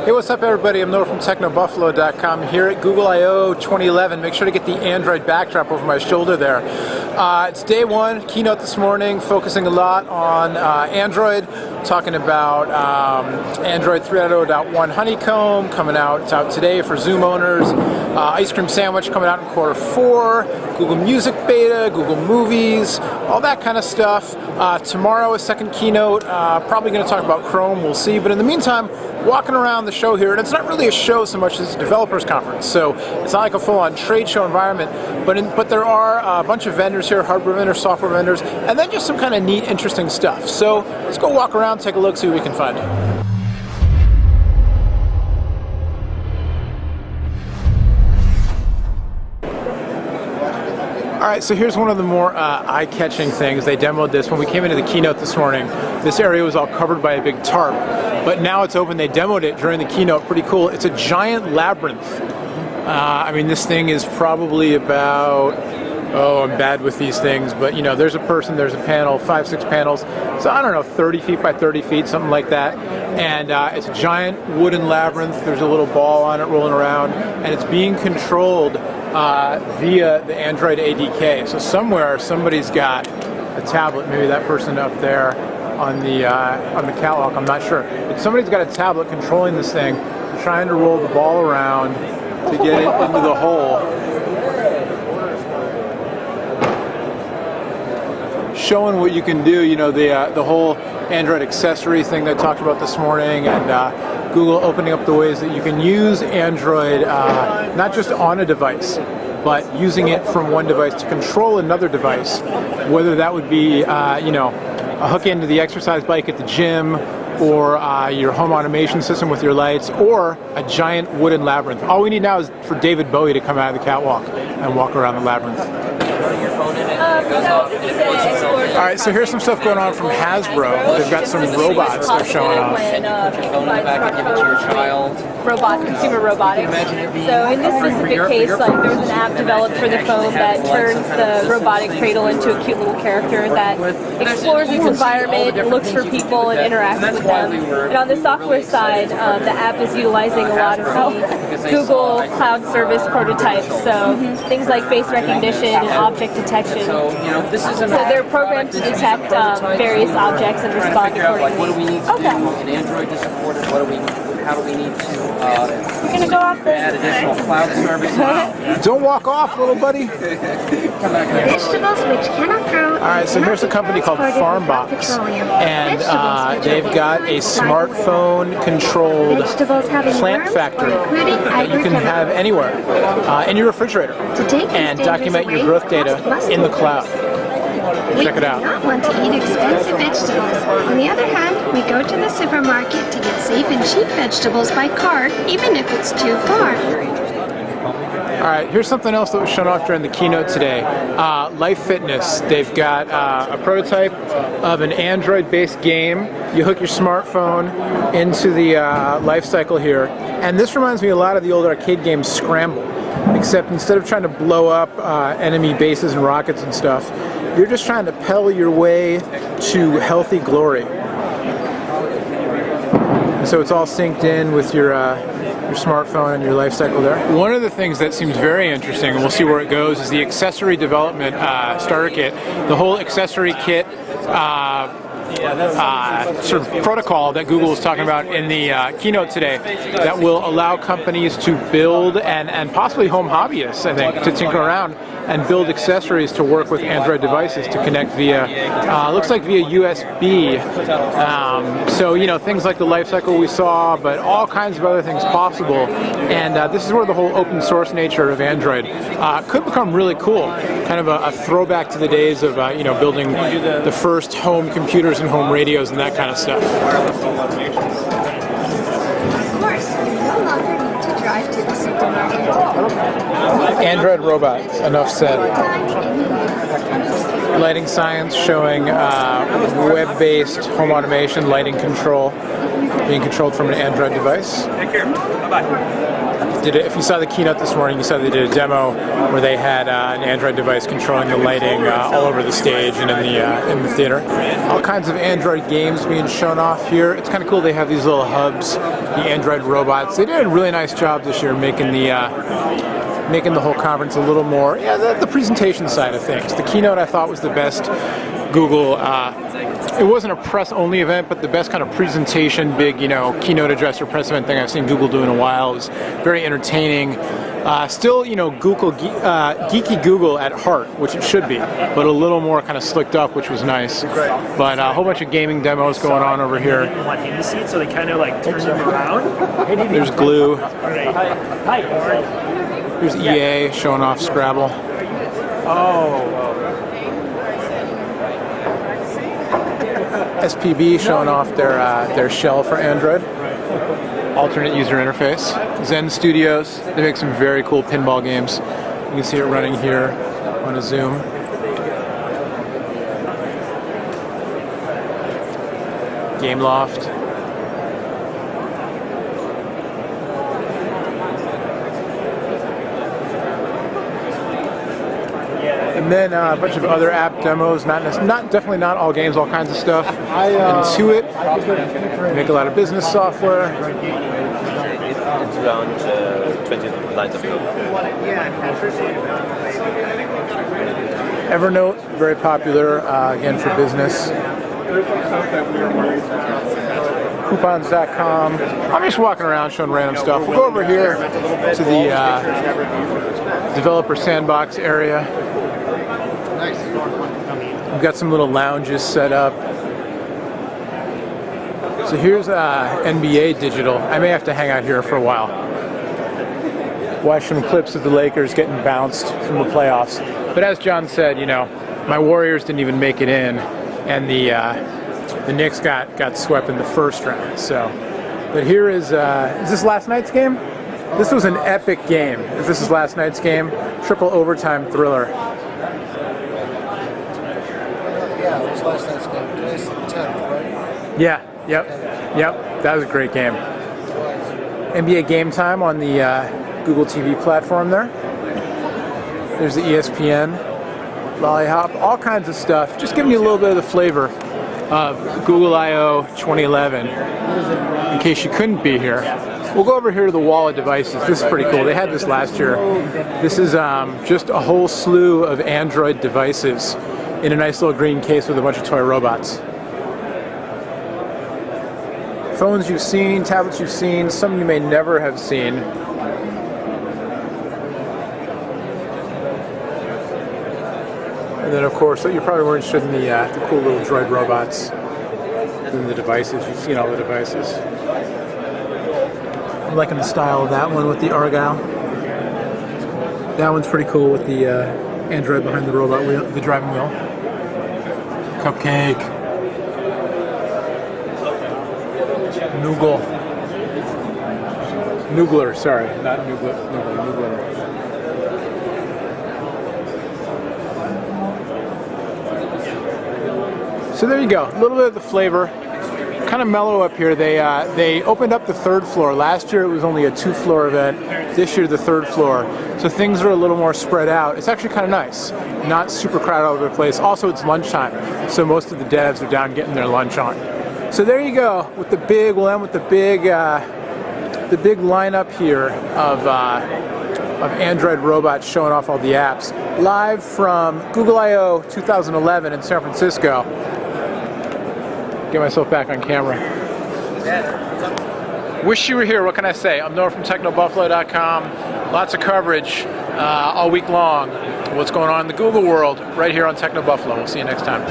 Hey, what's up everybody? I'm Noah from TechnoBuffalo.com here at Google I/O 2011. Make sure to get the Android backdrop over my shoulder there. It's day one, keynote this morning, focusing a lot on Android, talking about Android 3.0.1 Honeycomb coming out. It's out today for Zoom owners. Ice Cream Sandwich coming out in Q4. Google Music Beta, Google Movies, all that kind of stuff. Tomorrow a second keynote, probably going to talk about Chrome, we'll see. But in the meantime, walking around the show here, and it's not really a show so much as a developers conference, so it's not like a full-on trade show environment, but there are a bunch of vendors here, hardware vendors, software vendors, and then just some kind of neat, interesting stuff. So let's go walk around, take a look, see what we can find. Alright, so here's one of the more eye-catching things. They demoed this when we came into the keynote this morning. This area was all covered by a big tarp, but now it's open. They demoed it during the keynote. Pretty cool. It's a giant labyrinth. I mean, this thing is probably about, oh, I'm bad with these things, but you know, there's a person, there's a panel, 5-6 panels, so I don't know, 30 feet by 30 feet, something like that. And it's a giant wooden labyrinth. There's a little ball on it rolling around, and it's being controlled via the Android ADK. So somewhere somebody's got a tablet, maybe that person up there on the catwalk, I'm not sure. But somebody's got a tablet controlling this thing, trying to roll the ball around to get it into the hole. Showing what you can do, you know, the whole Android accessory thing that I talked about this morning, and Google opening up the ways that you can use Android not just on a device, but using it from one device to control another device, whether that would be, you know, a hook into the exercise bike at the gym, or your home automation system with your lights, or a giant wooden labyrinth. All we need now is for David Bowie to come out of the catwalk and walk around the labyrinth. Alright, so here's some stuff going on from Hasbro. They've got some robots they're showing off. Robot, consumer robotics. So in this specific case, like there's an app developed for the phone that turns the robotic cradle into a cute little character that explores its environment, looks for people, and interacts with them. And on the software side, the app is utilizing a lot of the Google Cloud Service prototypes. So things like face recognition and object detection. So they're programmed to detect various objects and respond accordingly. What do we need to do in Android to support it? How do we need to We're going to go off add additional cloud services? Don't walk off, little buddy. Vegetables which cannot grow. Alright, so here's a company called Farmbox, and they've got a smartphone-controlled plant factory that you can have anywhere in your refrigerator and document your growth data in the cloud. Check it out. We do not want to eat expensive vegetables. On the other hand, we go to the supermarket to get safe and cheap vegetables by car, even if it's too far. Alright, here's something else that was shown off during the keynote today. Life Fitness. They've got a prototype of an Android-based game. You hook your smartphone into the life cycle here. And this reminds me a lot of the old arcade game Scramble. Except instead of trying to blow up enemy bases and rockets and stuff, you're just trying to pedal your way to healthy glory. And so it's all synced in with your smartphone and your life cycle there. One of the things that seems very interesting, and we'll see where it goes, is the accessory development starter kit. The whole accessory kit sort of protocol that Google was talking about in the keynote today that will allow companies to build and possibly home hobbyists, I think, to tinker around and build accessories to work with Android devices to connect via, looks like via USB. So, you know, things like the life cycle we saw, but all kinds of other things possible. And this is where the whole open source nature of Android could become really cool. Kind of a throwback to the days of, you know, building the first home computers and home radios and that kind of stuff. Of course, you no longer need to drive to the supermarket. Android robots, enough said. Lighting science showing web-based home automation lighting control. being controlled from an Android device. Take care. Bye-bye. If you saw the keynote this morning, you saw they did a demo where they had an Android device controlling the lighting all over the stage and in the theater. All kinds of Android games being shown off here. It's kind of cool. They have these little hubs, the Android robots. They did a really nice job this year making the whole conference a little more, the presentation side of things. The keynote I thought was the best Google. It wasn't a press-only event, but the best kind of presentation, big, keynote address or press event thing I've seen Google do in a while. It was very entertaining. Still, Google, geeky Google at heart, which it should be, but a little more kind of slicked up, which was nice. But a whole bunch of gaming demos going on over here. Want him to see it, so they kind of like turn him around. There's Glue. Hi. There's EA showing off Scrabble. SPB showing off their shell for Android. Alternate user interface. Zen Studios, they make some very cool pinball games. You can see it running here on a Zoom. Gameloft. And then a bunch of other app demos, definitely not all games, all kinds of stuff. Intuit, make a lot of business software. It's around 20 lines of code. Evernote, very popular, again for business. Coupons.com. I'm just walking around showing random stuff. We'll go over here to the developer sandbox area. We've got some little lounges set up. So here's NBA Digital. I may have to hang out here for a while. Watch some clips of the Lakers getting bounced from the playoffs. But as John said, my Warriors didn't even make it in, and the Knicks got swept in the first round. So, but here is this last night's game? This was an epic game. If this is last night's game, triple overtime thriller. Yeah, it was last night's game. Today's the 10th, right? Yeah, yep. That was a great game. NBA Game Time on the Google TV platform there. There's the ESPN, Lollyhop, all kinds of stuff. Just giving you a little bit of the flavor of Google I/O 2011, in case you couldn't be here. We'll go over here to the wall of devices. This is pretty cool. They had this last year. This is just a whole slew of Android devices in a nice little green case with a bunch of toy robots. Phones you've seen, tablets you've seen, some you may never have seen. And then of course, you're probably more interested in the cool little droid robots than the devices. You've seen all the devices. I'm liking the style of that one with the Argyle. That one's pretty cool with the Android behind the robot wheel, the driving wheel. Cupcake. Noogler, sorry, not Noogler. So there you go, a little bit of the flavor. Kind of mellow up here. They opened up the third floor. Last year it was only a 2-floor event. This year the third floor. So things are a little more spread out. It's actually kind of nice. Not super crowded all over the place. Also it's lunchtime, so most of the devs are down getting their lunch on. So there you go. We'll end with the big lineup here of Android robots showing off all the apps. Live from Google I/O 2011 in San Francisco. Get myself back on camera. Wish you were here, what can I say? I'm Noah from TechnoBuffalo.com. Lots of coverage all week long. What's going on in the Google world right here on Techno Buffalo. We'll see you next time.